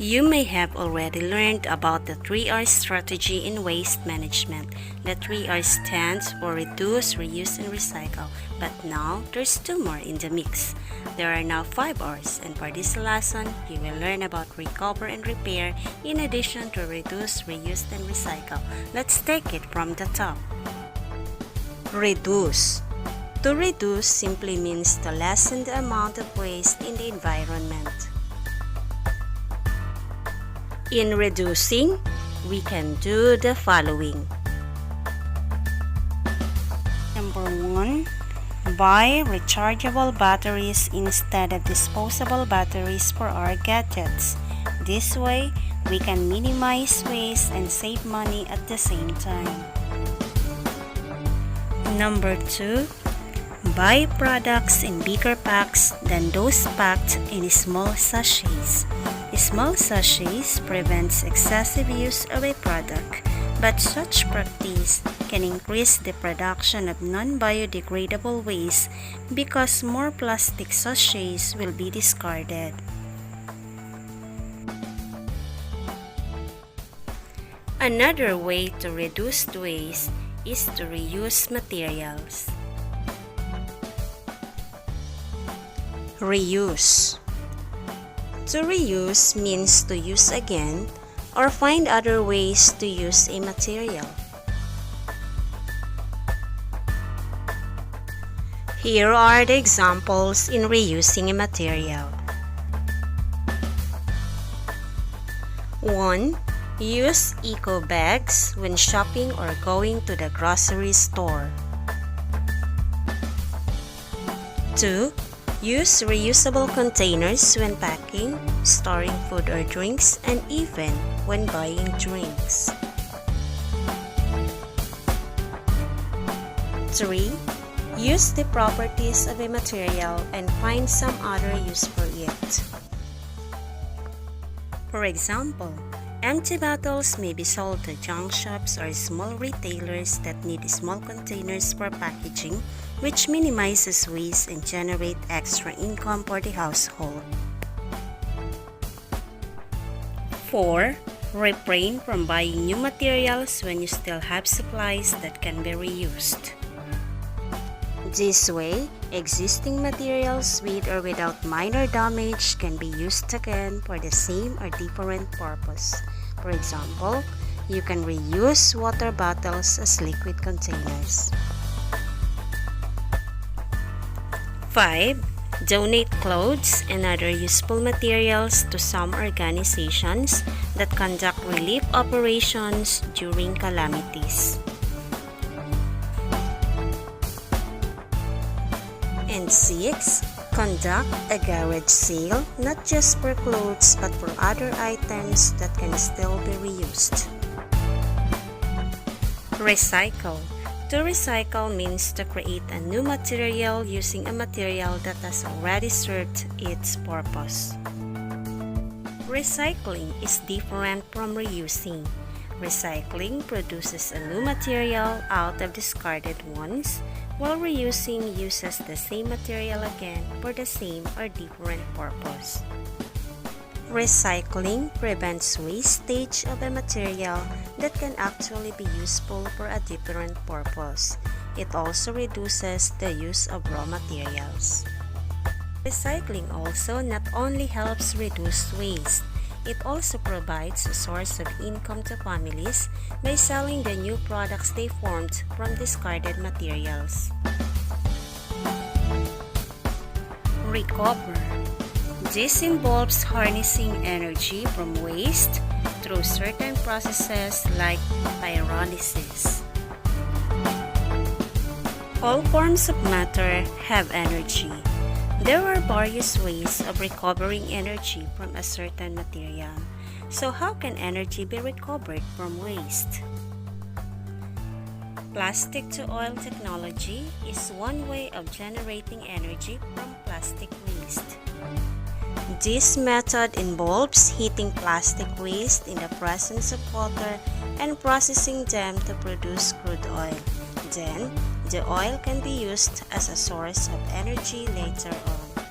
You may have already learned about the 3R strategy in waste management. The 3R stands for reduce, reuse, and recycle. But now, there's two more in the mix. There are now 5R's, and for this lesson, you will learn about recover and repair in addition to reduce, reuse, and recycle. Let's take it from the top. Reduce. To reduce simply means to lessen the amount of waste in the environment. In reducing, we can do the following. Number 1, buy rechargeable batteries instead of disposable batteries for our gadgets. This way, we can minimize waste and save money at the same time. Number 2, buy products in bigger packs than those packed in small sachets. Small sachets prevents excessive use of a product, but such practice can increase the production of non-biodegradable waste because more plastic sachets will be discarded. Another way to reduce waste is to reuse materials. Reuse. To reuse means to use again or find other ways to use a material. Here are the examples in reusing a material. 1. Use eco bags when shopping or going to the grocery store. 2. Use reusable containers when packing, storing food or drinks, and even when buying drinks. 3. Use the properties of a material and find some other use for it. For example, empty bottles may be sold to junk shops or small retailers that need small containers for packaging, which minimizes waste and generate extra income for the household. 4. Refrain from buying new materials when you still have supplies that can be reused. This way, existing materials with or without minor damage can be used again for the same or different purpose. For example, you can reuse water bottles as liquid containers. 5. Donate clothes and other useful materials to some organizations that conduct relief operations during calamities. And 6. Conduct a garage sale, not just for clothes but for other items that can still be reused. Recycle. To recycle means to create a new material using a material that has already served its purpose. Recycling is different from reusing. Recycling produces a new material out of discarded ones, while reusing uses the same material again for the same or different purpose. Recycling prevents wastage of a material that can actually be useful for a different purpose. It also reduces the use of raw materials. Recycling also not only helps reduce waste, it also provides a source of income to families by selling the new products they formed from discarded materials. Recover. This involves harnessing energy from waste through certain processes like pyrolysis. All forms of matter have energy. There are various ways of recovering energy from a certain material. So how can energy be recovered from waste? Plastic to oil technology is one way of generating energy from plastic waste. This method involves heating plastic waste in the presence of water and processing them to produce crude oil. Then, the oil can be used as a source of energy later on.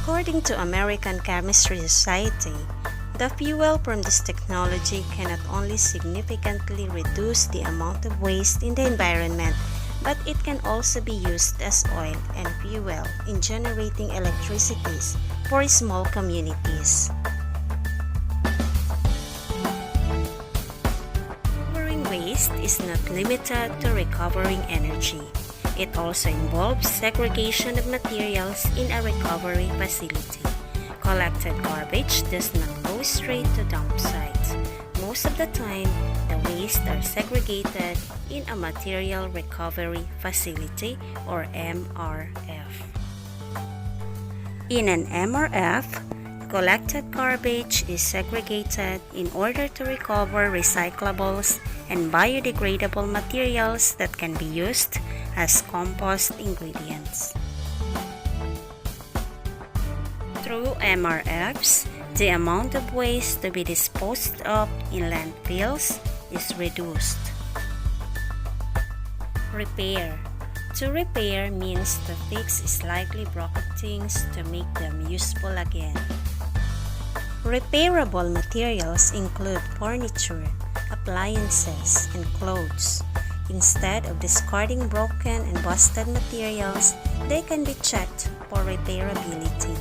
According to American Chemistry Society, The fuel from this technology can not only significantly reduce the amount of waste in the environment, but it can also be used as oil and fuel in generating electricity for small communities. Recovering waste is not limited to recovering energy. It also involves segregation of materials in a recovery facility. Collected garbage does not go straight to dump sites. Most of the time, the waste are segregated in a material recovery facility or MRF. In an MRF, collected garbage is segregated in order to recover recyclables and biodegradable materials that can be used as compost ingredients. Through MRFs, the amount of waste to be disposed of in landfills is reduced. Repair. To repair means to fix slightly broken things to make them useful again. Repairable materials include furniture, appliances, and clothes. Instead of discarding broken and busted materials, they can be checked for repairability.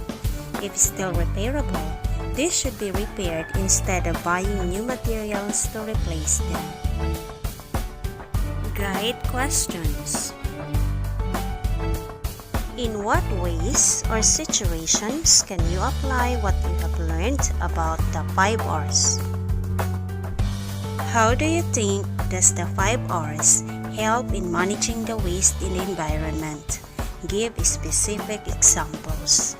If still repairable, this should be repaired instead of buying new materials to replace them. Guide questions. In what ways or situations can you apply what you have learned about the 5R's? How do you think does the 5R's help in managing the waste in the environment? Give specific examples.